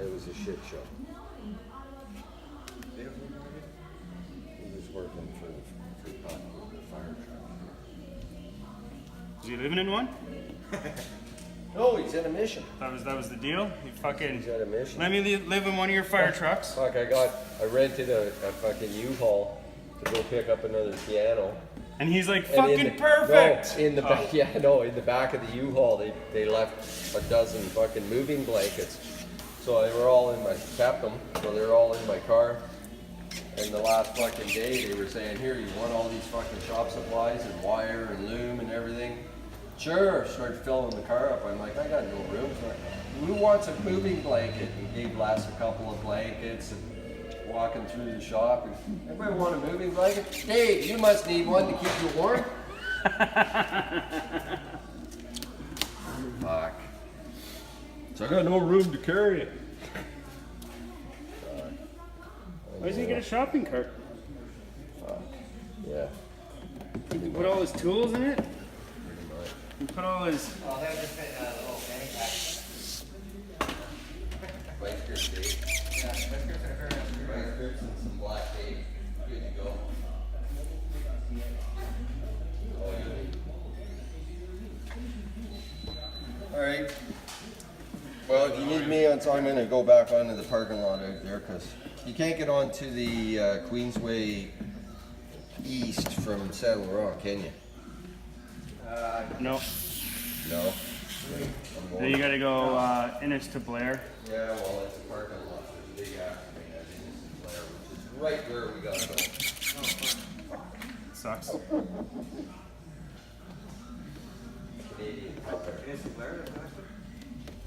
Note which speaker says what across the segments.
Speaker 1: It was a shit show. He was working for the fire truck.
Speaker 2: Is he living in one?
Speaker 1: No, he's in a mission.
Speaker 2: That was the deal? You fucking...
Speaker 1: He's at a mission.
Speaker 2: Let me live in one of your fire trucks.
Speaker 1: Fuck, I rented a fucking U-Haul to go pick up another piano.
Speaker 2: And he's like,
Speaker 1: And
Speaker 2: fucking perfect!
Speaker 1: No, in the back, yeah, no, in the back of the U-Haul, they left a dozen fucking moving blankets. So they were all in kept them, so they were all in my car. And the last fucking day, they were saying, here, you want all these fucking shop supplies and wire and loom and everything? Sure, started filling the car up. I'm like, I got no room. So who wants a moving blanket? And gave Les a couple of blankets and walking through the shop. And everybody want a moving blanket? Dave, you must need one to keep you warm. Fuck. So I got no room to carry it.
Speaker 2: Why doesn't he get a shopping cart?
Speaker 1: Fuck. Yeah.
Speaker 2: He can put all his tools in it? He put all his...
Speaker 3: Oh, that would just fit in a little fanny pack.
Speaker 1: White skirts, Dave.
Speaker 3: Yeah, whiskers and a pair of screws.
Speaker 1: White skirts and some black tape. Good to go. Alright. Well, if you need me on time, I'm going to go back onto the parking lot out there because you can't get onto the Queensway East from Saddle Rock, can you?
Speaker 2: No.
Speaker 1: No.
Speaker 2: Then you gotta go Innis to Blair.
Speaker 1: Yeah, well, it's a parking lot. There's a big accident at Innocent Blair, which is right where we gotta go.
Speaker 2: Sucks.
Speaker 1: Canadian Tire.
Speaker 3: Innocent Blair, there's an accident?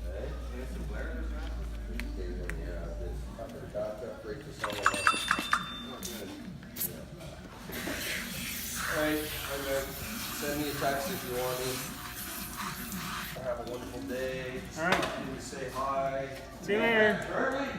Speaker 1: Hey?
Speaker 3: Innocent Blair, there's an accident?
Speaker 1: They were, yeah, this upper bathtub break the sun off.
Speaker 3: Oh, good.
Speaker 1: Alright, I'm good. Send me a text if you want me. Have a wonderful day.
Speaker 2: Alright.
Speaker 1: Say hi.
Speaker 2: See you later.
Speaker 1: Charlie.